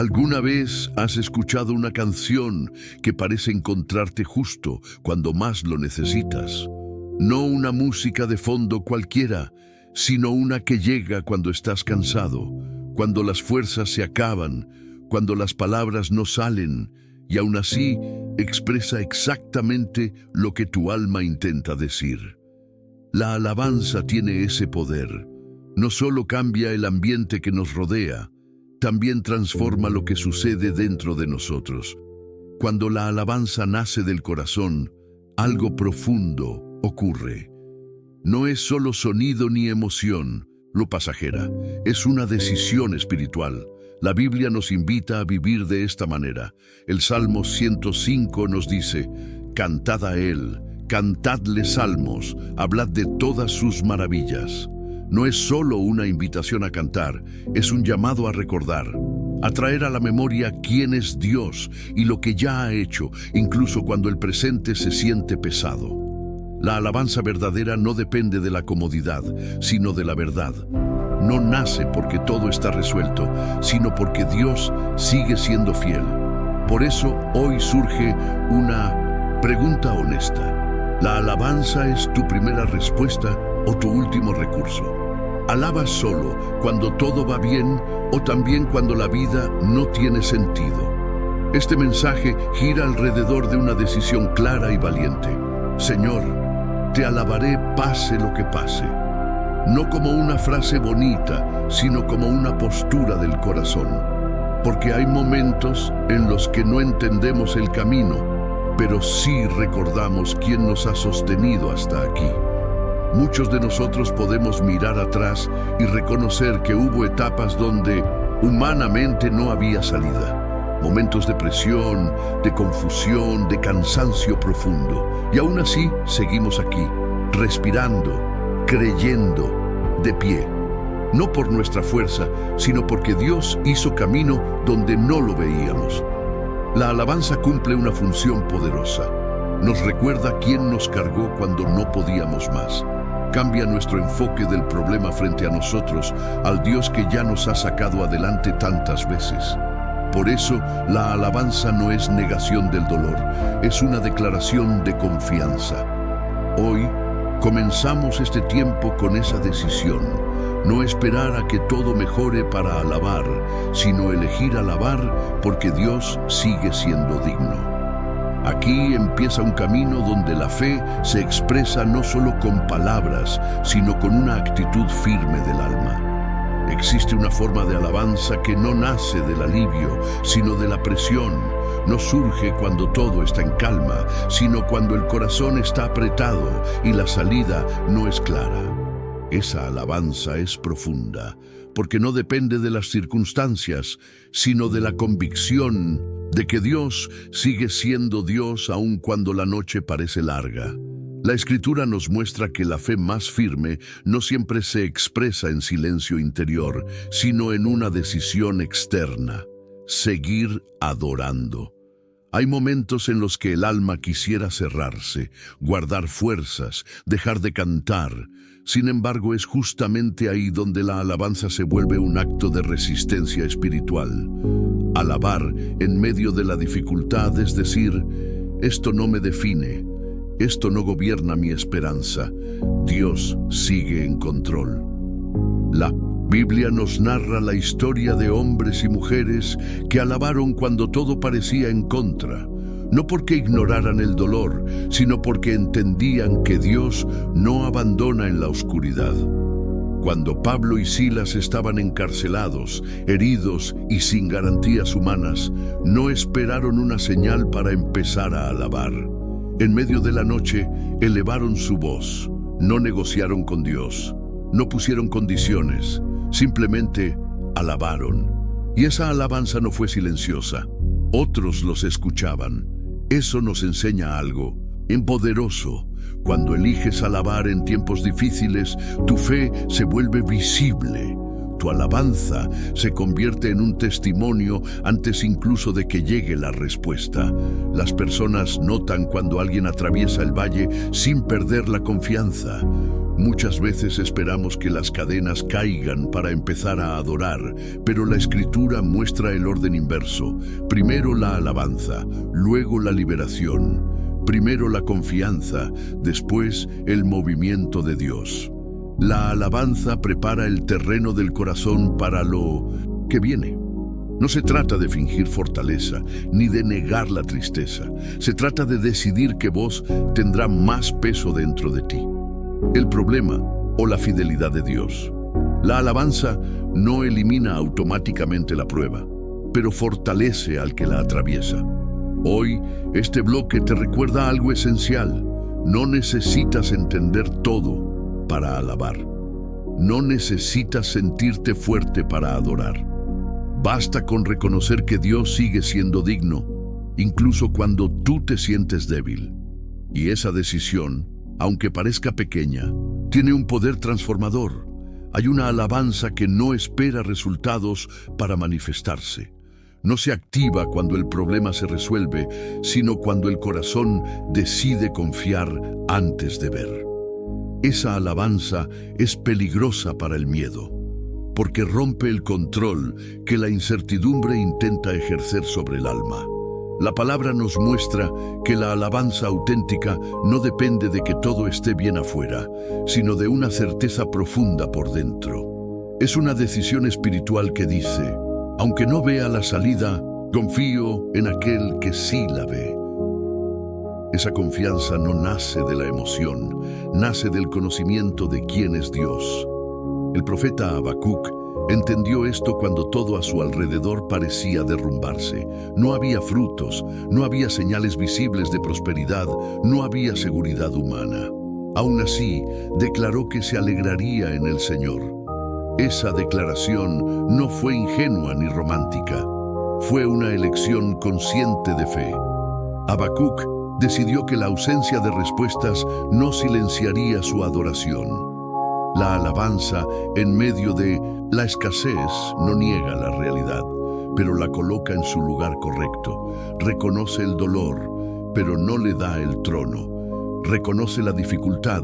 ¿Alguna vez has escuchado una canción que parece encontrarte justo cuando más lo necesitas? No una música de fondo cualquiera, sino una que llega cuando estás cansado, cuando las fuerzas se acaban, cuando las palabras no salen, y aún así expresa exactamente lo que tu alma intenta decir. La alabanza tiene ese poder. No solo cambia el ambiente que nos rodea, también transforma lo que sucede dentro de nosotros. Cuando la alabanza nace del corazón, algo profundo ocurre. No es solo sonido ni emoción, lo pasajera, es una decisión espiritual. La Biblia nos invita a vivir de esta manera. El Salmo 105 nos dice: «Cantad a Él, cantadle salmos, hablad de todas sus maravillas». No es solo una invitación a cantar, es un llamado a recordar, a traer a la memoria quién es Dios y lo que ya ha hecho, incluso cuando el presente se siente pesado. La alabanza verdadera no depende de la comodidad, sino de la verdad. No nace porque todo está resuelto, sino porque Dios sigue siendo fiel. Por eso hoy surge una pregunta honesta. ¿La alabanza es tu primera respuesta o tu último recurso? ¿Alabas solo cuando todo va bien o también cuando la vida no tiene sentido? Este mensaje gira alrededor de una decisión clara y valiente. Señor, te alabaré pase lo que pase. No como una frase bonita, sino como una postura del corazón. Porque hay momentos en los que no entendemos el camino, pero sí recordamos quién nos ha sostenido hasta aquí. Muchos de nosotros podemos mirar atrás y reconocer que hubo etapas donde humanamente no había salida. Momentos de presión, de confusión, de cansancio profundo. Y aún así seguimos aquí, respirando, creyendo, de pie. No por nuestra fuerza, sino porque Dios hizo camino donde no lo veíamos. La alabanza cumple una función poderosa. Nos recuerda quién nos cargó cuando no podíamos más. Cambia nuestro enfoque del problema frente a nosotros al Dios que ya nos ha sacado adelante tantas veces. Por eso, la alabanza no es negación del dolor, es una declaración de confianza. Hoy, comenzamos este tiempo con esa decisión. No esperar a que todo mejore para alabar, sino elegir alabar porque Dios sigue siendo digno. Aquí empieza un camino donde la fe se expresa no solo con palabras, sino con una actitud firme del alma. Existe una forma de alabanza que no nace del alivio, sino de la presión. No surge cuando todo está en calma, sino cuando el corazón está apretado y la salida no es clara. Esa alabanza es profunda, porque no depende de las circunstancias, sino de la convicción de que Dios sigue siendo Dios aun cuando la noche parece larga. La Escritura nos muestra que la fe más firme no siempre se expresa en silencio interior, sino en una decisión externa: seguir adorando. Hay momentos en los que el alma quisiera cerrarse, guardar fuerzas, dejar de cantar. Sin embargo, es justamente ahí donde la alabanza se vuelve un acto de resistencia espiritual. Alabar en medio de la dificultad es decir: esto no me define, esto no gobierna mi esperanza, Dios sigue en control. La Biblia nos narra la historia de hombres y mujeres que alabaron cuando todo parecía en contra, no porque ignoraran el dolor, sino porque entendían que Dios no abandona en la oscuridad. Cuando Pablo y Silas estaban encarcelados, heridos y sin garantías humanas, no esperaron una señal para empezar a alabar. En medio de la noche, elevaron su voz, no negociaron con Dios, no pusieron condiciones, simplemente alabaron. Y esa alabanza no fue silenciosa, otros los escuchaban. Eso nos enseña algo poderoso. Cuando eliges alabar en tiempos difíciles, tu fe se vuelve visible. tu alabanza se convierte en un testimonio antes incluso de que llegue la respuesta. Las personas notan cuando alguien atraviesa el valle sin perder la confianza. Muchas veces esperamos que las cadenas caigan para empezar a adorar, pero la Escritura muestra el orden inverso. Primero la alabanza, luego la liberación. Primero la confianza, después el movimiento de Dios. La alabanza prepara el terreno del corazón para lo que viene. No se trata de fingir fortaleza, ni de negar la tristeza. Se trata de decidir que voz tendrá más peso dentro de ti. El problema o la fidelidad de Dios. La alabanza no elimina automáticamente la prueba, pero fortalece al que la atraviesa. Hoy, este bloque te recuerda algo esencial. No necesitas entender todo para alabar. No necesitas sentirte fuerte para adorar. Basta con reconocer que Dios sigue siendo digno, incluso cuando tú te sientes débil. Y esa decisión, aunque parezca pequeña, tiene un poder transformador. Hay una alabanza que no espera resultados para manifestarse. No se activa cuando el problema se resuelve, sino cuando el corazón decide confiar antes de ver. Esa alabanza es peligrosa para el miedo, porque rompe el control que la incertidumbre intenta ejercer sobre el alma. La palabra nos muestra que la alabanza auténtica no depende de que todo esté bien afuera, sino de una certeza profunda por dentro. Es una decisión espiritual que dice: aunque no vea la salida, confío en aquel que sí la ve. Esa confianza no nace de la emoción, nace del conocimiento de quién es Dios. El profeta Habacuc entendió esto cuando todo a su alrededor parecía derrumbarse. No había frutos, no había señales visibles de prosperidad, no había seguridad humana. Aún así, declaró que se alegraría en el Señor. Esa declaración no fue ingenua ni romántica, fue una elección consciente de fe. Habacuc decidió que la ausencia de respuestas no silenciaría su adoración. La alabanza en medio de la escasez no niega la realidad, pero la coloca en su lugar correcto. Reconoce el dolor, pero no le da el trono. Reconoce la dificultad,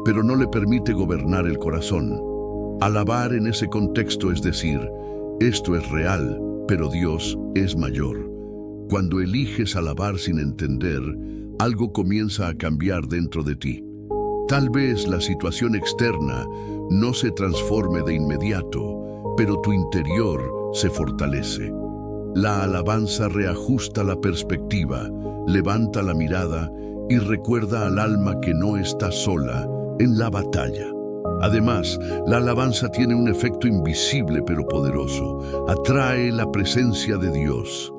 pero no le permite gobernar el corazón. Alabar en ese contexto es decir: esto es real, pero Dios es mayor. Cuando eliges alabar sin entender, algo comienza a cambiar dentro de ti. Tal vez la situación externa no se transforme de inmediato, pero tu interior se fortalece. La alabanza reajusta la perspectiva, levanta la mirada y recuerda al alma que no está sola en la batalla. Además, la alabanza tiene un efecto invisible pero poderoso. Atrae la presencia de Dios.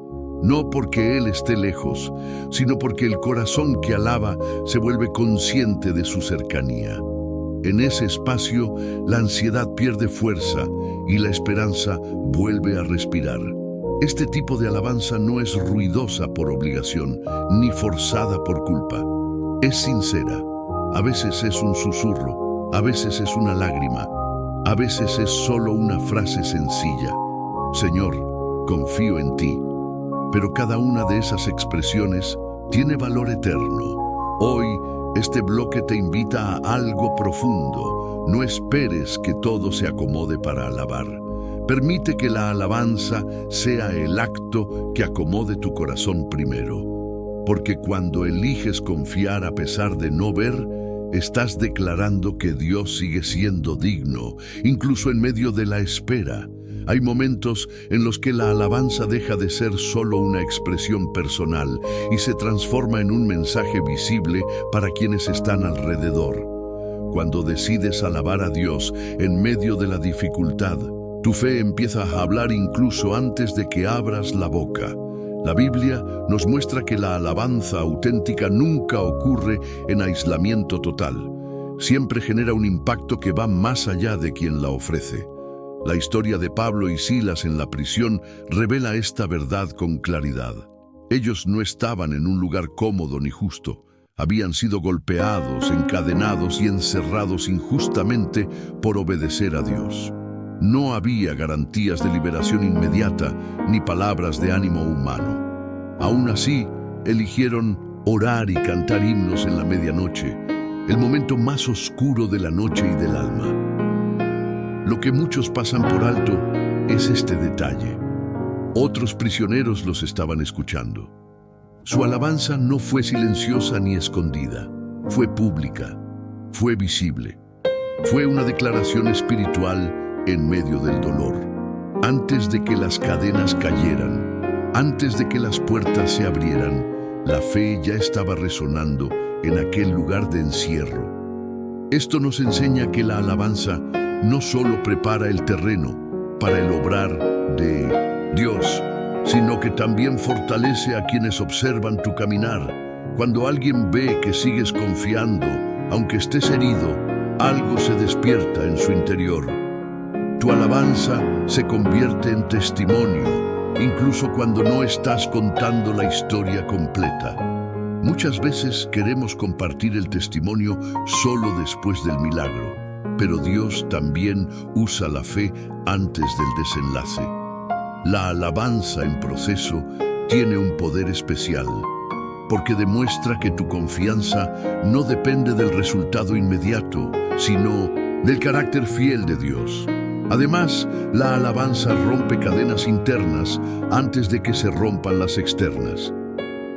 No porque Él esté lejos, sino porque el corazón que alaba se vuelve consciente de su cercanía. En ese espacio, la ansiedad pierde fuerza y la esperanza vuelve a respirar. Este tipo de alabanza no es ruidosa por obligación, ni forzada por culpa. Es sincera. A veces es un susurro, a veces es una lágrima, a veces es solo una frase sencilla: Señor, confío en ti. Pero cada una de esas expresiones tiene valor eterno. Hoy, este bloque te invita a algo profundo. No esperes que todo se acomode para alabar. Permite que la alabanza sea el acto que acomode tu corazón primero. Porque cuando eliges confiar a pesar de no ver, estás declarando que Dios sigue siendo digno, incluso en medio de la espera. Hay momentos en los que la alabanza deja de ser solo una expresión personal y se transforma en un mensaje visible para quienes están alrededor. Cuando decides alabar a Dios en medio de la dificultad, tu fe empieza a hablar incluso antes de que abras la boca. La Biblia nos muestra que la alabanza auténtica nunca ocurre en aislamiento total. Siempre genera un impacto que va más allá de quien la ofrece. La historia de Pablo y Silas en la prisión revela esta verdad con claridad. Ellos no estaban en un lugar cómodo ni justo. Habían sido golpeados, encadenados y encerrados injustamente por obedecer a Dios. No había garantías de liberación inmediata ni palabras de ánimo humano. Aún así, eligieron orar y cantar himnos en la medianoche, el momento más oscuro de la noche y del alma. Lo que muchos pasan por alto es este detalle. Otros prisioneros los estaban escuchando. Su alabanza no fue silenciosa ni escondida, fue pública, fue visible. Fue una declaración espiritual en medio del dolor. Antes de que las cadenas cayeran, antes de que las puertas se abrieran, la fe ya estaba resonando en aquel lugar de encierro. Esto nos enseña que la alabanza no solo prepara el terreno para el obrar de Dios, sino que también fortalece a quienes observan tu caminar. Cuando alguien ve que sigues confiando, aunque estés herido, algo se despierta en su interior. Tu alabanza se convierte en testimonio, incluso cuando no estás contando la historia completa. Muchas veces queremos compartir el testimonio solo después del milagro, pero Dios también usa la fe antes del desenlace. La alabanza en proceso tiene un poder especial, porque demuestra que tu confianza no depende del resultado inmediato, sino del carácter fiel de Dios. Además, la alabanza rompe cadenas internas antes de que se rompan las externas.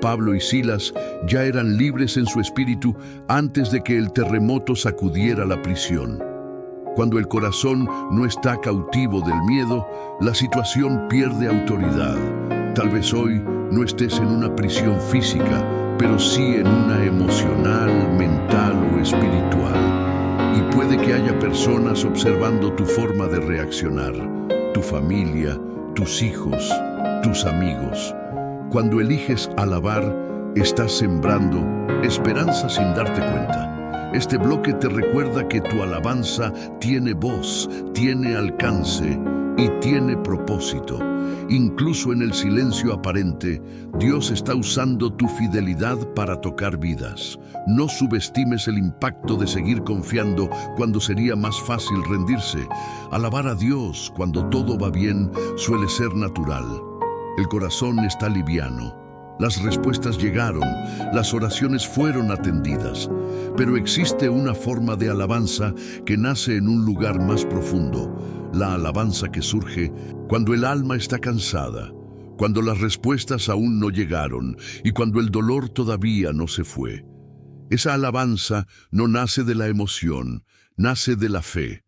Pablo y Silas ya eran libres en su espíritu antes de que el terremoto sacudiera la prisión. Cuando el corazón no está cautivo del miedo, la situación pierde autoridad. Tal vez hoy no estés en una prisión física, pero sí en una emocional, mental o espiritual. Y puede que haya personas observando tu forma de reaccionar, tu familia, tus hijos, tus amigos. Cuando eliges alabar, estás sembrando esperanza sin darte cuenta. Este bloque te recuerda que tu alabanza tiene voz, tiene alcance y tiene propósito. Incluso en el silencio aparente, Dios está usando tu fidelidad para tocar vidas. No subestimes el impacto de seguir confiando cuando sería más fácil rendirse. Alabar a Dios cuando todo va bien suele ser natural. El corazón está liviano. Las respuestas llegaron, las oraciones fueron atendidas, pero existe una forma de alabanza que nace en un lugar más profundo, la alabanza que surge cuando el alma está cansada, cuando las respuestas aún no llegaron y cuando el dolor todavía no se fue. Esa alabanza no nace de la emoción, nace de la fe.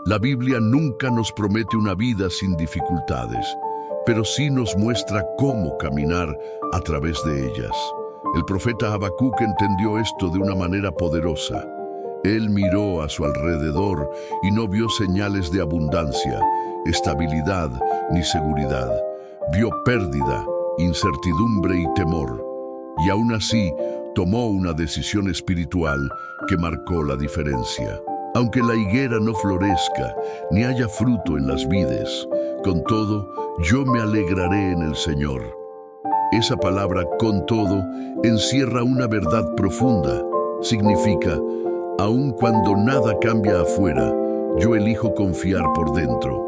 La Biblia nunca nos promete una vida sin dificultades, pero sí nos muestra cómo caminar a través de ellas. El profeta Habacuc entendió esto de una manera poderosa. Él miró a su alrededor y no vio señales de abundancia, estabilidad ni seguridad. Vio pérdida, incertidumbre y temor. Y aún así, tomó una decisión espiritual que marcó la diferencia. Aunque la higuera no florezca, ni haya fruto en las vides, con todo, yo me alegraré en el Señor. Esa palabra "con todo" encierra una verdad profunda. Significa, aun cuando nada cambia afuera, yo elijo confiar por dentro.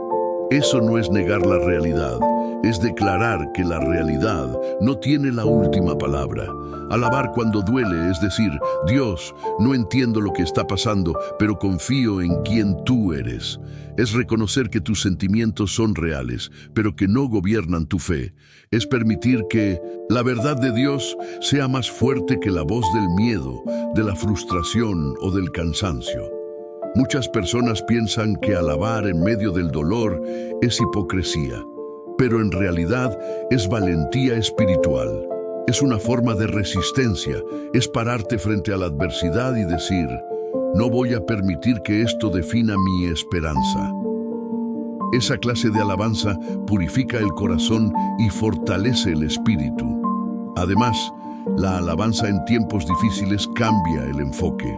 Eso no es negar la realidad, es declarar que la realidad no tiene la última palabra. Alabar cuando duele es decir, Dios, no entiendo lo que está pasando, pero confío en quien tú eres. Es reconocer que tus sentimientos son reales, pero que no gobiernan tu fe. Es permitir que la verdad de Dios sea más fuerte que la voz del miedo, de la frustración o del cansancio. Muchas personas piensan que alabar en medio del dolor es hipocresía, pero en realidad es valentía espiritual. Es una forma de resistencia, es pararte frente a la adversidad y decir, no voy a permitir que esto defina mi esperanza. Esa clase de alabanza purifica el corazón y fortalece el espíritu. Además, la alabanza en tiempos difíciles cambia el enfoque.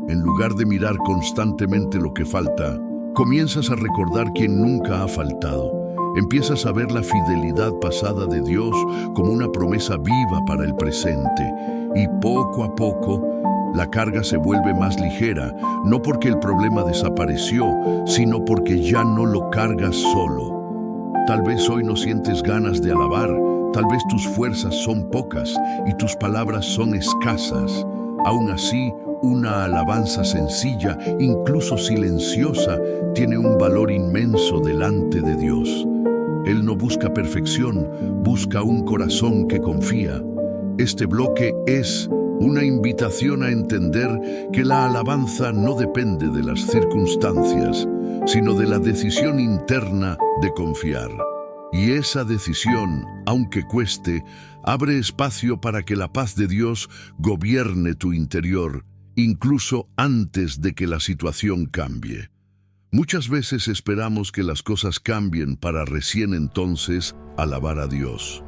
En lugar de mirar constantemente lo que falta, comienzas a recordar quién nunca ha faltado. Empiezas a ver la fidelidad pasada de Dios como una promesa viva para el presente y poco a poco La carga se vuelve más ligera, no porque el problema desapareció, sino porque ya no lo cargas solo. Tal vez hoy no sientes ganas de alabar, tal vez tus fuerzas son pocas y tus palabras son escasas. Aún así, una alabanza sencilla, incluso silenciosa, tiene un valor inmenso delante de Dios. Él no busca perfección, busca un corazón que confía. Este bloque es una invitación a entender que la alabanza no depende de las circunstancias, sino de la decisión interna de confiar. Y esa decisión, aunque cueste, abre espacio para que la paz de Dios gobierne tu interior, incluso antes de que la situación cambie. Muchas veces esperamos que las cosas cambien para recién entonces alabar a Dios.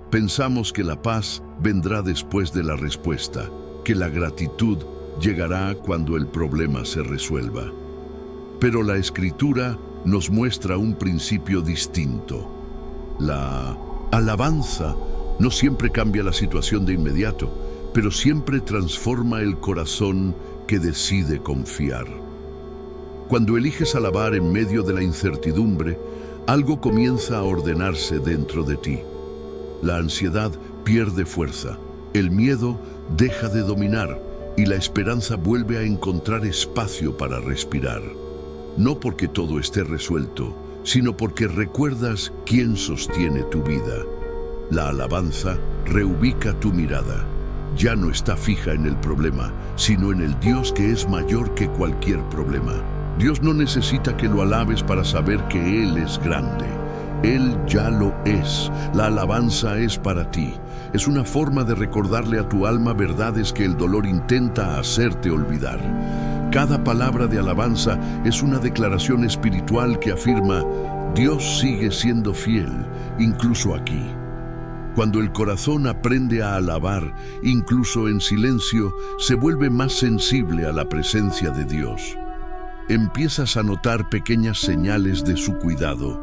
Pensamos que la paz vendrá después de la respuesta, que la gratitud llegará cuando el problema se resuelva. Pero la Escritura nos muestra un principio distinto. La alabanza no siempre cambia la situación de inmediato, pero siempre transforma el corazón que decide confiar. Cuando eliges alabar en medio de la incertidumbre, algo comienza a ordenarse dentro de ti. La ansiedad pierde fuerza, el miedo deja de dominar y la esperanza vuelve a encontrar espacio para respirar. No porque todo esté resuelto, sino porque recuerdas quién sostiene tu vida. La alabanza reubica tu mirada. Ya no está fija en el problema, sino en el Dios que es mayor que cualquier problema. Dios no necesita que lo alabes para saber que Él es grande. Él ya lo es. La alabanza es para ti. Es una forma de recordarle a tu alma verdades que el dolor intenta hacerte olvidar. Cada palabra de alabanza es una declaración espiritual que afirma: Dios sigue siendo fiel, incluso aquí. Cuando el corazón aprende a alabar, incluso en silencio, se vuelve más sensible a la presencia de Dios. Empiezas a notar pequeñas señales de su cuidado,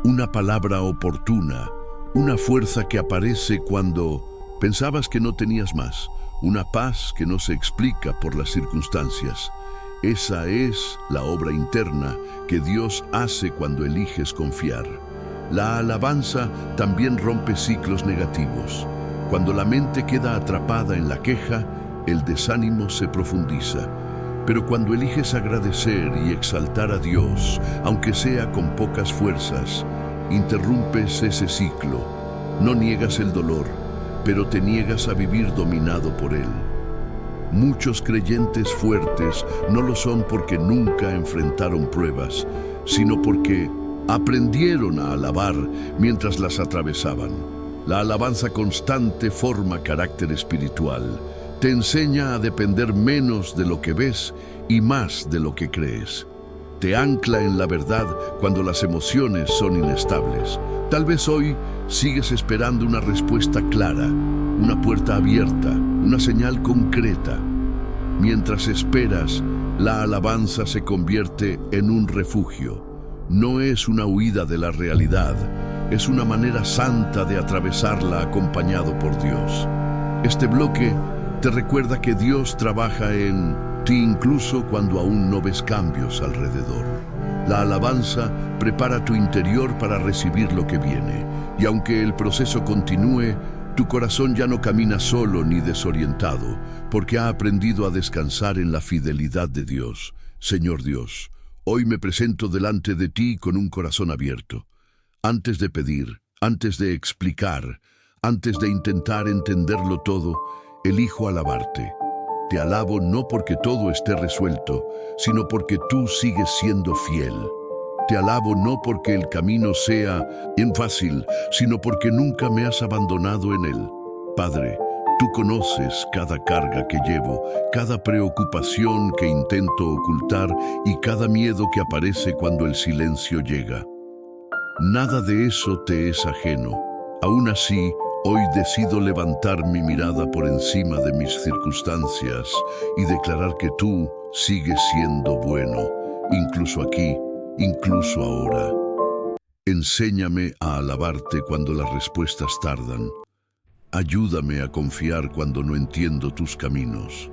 una palabra oportuna, una fuerza que aparece cuando pensabas que no tenías más, una paz que no se explica por las circunstancias. Esa es la obra interna que Dios hace cuando eliges confiar. La alabanza también rompe ciclos negativos. Cuando la mente queda atrapada en la queja, el desánimo se profundiza. Pero cuando eliges agradecer y exaltar a Dios, aunque sea con pocas fuerzas, interrumpes ese ciclo. No niegas el dolor, pero te niegas a vivir dominado por él. Muchos creyentes fuertes no lo son porque nunca enfrentaron pruebas, sino porque aprendieron a alabar mientras las atravesaban. La alabanza constante forma carácter espiritual. Te enseña a depender menos de lo que ves y más de lo que crees. Te ancla en la verdad cuando las emociones son inestables. Tal vez hoy sigues esperando una respuesta clara, una puerta abierta, una señal concreta. Mientras esperas, la alabanza se convierte en un refugio. No es una huida de la realidad, es una manera santa de atravesarla acompañado por Dios. Este bloque te recuerda que Dios trabaja en ti incluso cuando aún no ves cambios alrededor. La alabanza prepara tu interior para recibir lo que viene, y aunque el proceso continúe, tu corazón ya no camina solo ni desorientado, porque ha aprendido a descansar en la fidelidad de Dios. Señor Dios, hoy me presento delante de ti con un corazón abierto. Antes de pedir, antes de explicar, antes de intentar entenderlo todo, elijo alabarte. Te alabo no porque todo esté resuelto, sino porque tú sigues siendo fiel. Te alabo no porque el camino sea fácil, sino porque nunca me has abandonado en él. Padre, tú conoces cada carga que llevo, cada preocupación que intento ocultar y cada miedo que aparece cuando el silencio llega. Nada de eso te es ajeno. Aún así, hoy decido levantar mi mirada por encima de mis circunstancias y declarar que tú sigues siendo bueno, incluso aquí, incluso ahora. Enséñame a alabarte cuando las respuestas tardan. Ayúdame a confiar cuando no entiendo tus caminos.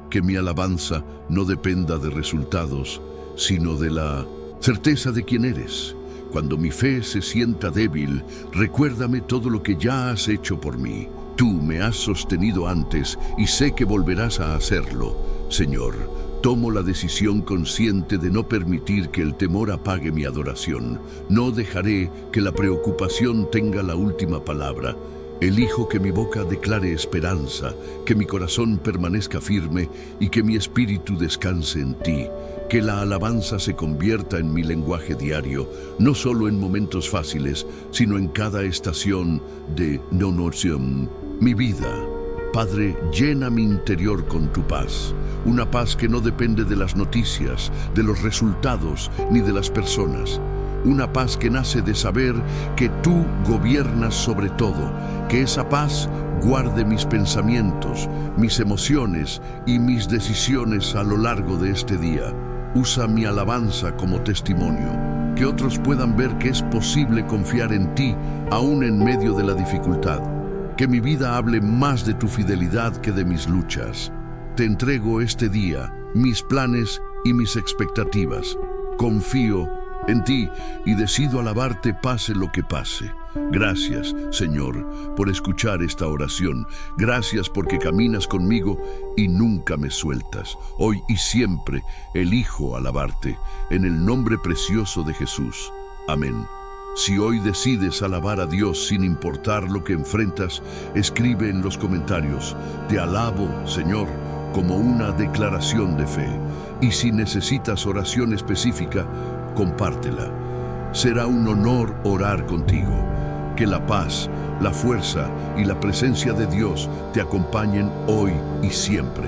Que mi alabanza no dependa de resultados, sino de la certeza de quién eres. Cuando mi fe se sienta débil, recuérdame todo lo que ya has hecho por mí. Tú me has sostenido antes y sé que volverás a hacerlo. Señor, tomo la decisión consciente de no permitir que el temor apague mi adoración. No dejaré que la preocupación tenga la última palabra. Elijo que mi boca declare esperanza, que mi corazón permanezca firme y que mi espíritu descanse en ti. Que la alabanza se convierta en mi lenguaje diario, no solo en momentos fáciles, sino en cada estación de mi vida. Padre, llena mi interior con tu paz, una paz que no depende de las noticias, de los resultados, ni de las personas. Una paz que nace de saber que tú gobiernas sobre todo, que esa paz guarde mis pensamientos, mis emociones y mis decisiones a lo largo de este día. Usa mi alabanza como testimonio, que otros puedan ver que es posible confiar en ti, aún en medio de la dificultad. Que mi vida hable más de tu fidelidad que de mis luchas. Te entrego este día, mis planes y mis expectativas. Confío en ti y decido alabarte pase lo que pase. Gracias, Señor, por escuchar esta oración. Gracias porque caminas conmigo y nunca me sueltas. Hoy y siempre elijo alabarte. En el nombre precioso de Jesús. Amén. Si hoy decides alabar a Dios sin importar lo que enfrentas, escribe en los comentarios: te alabo, Señor, como una declaración de fe. Y si necesitas oración específica, compártela. Será un honor orar contigo. Que la paz, la fuerza y la presencia de Dios te acompañen hoy y siempre.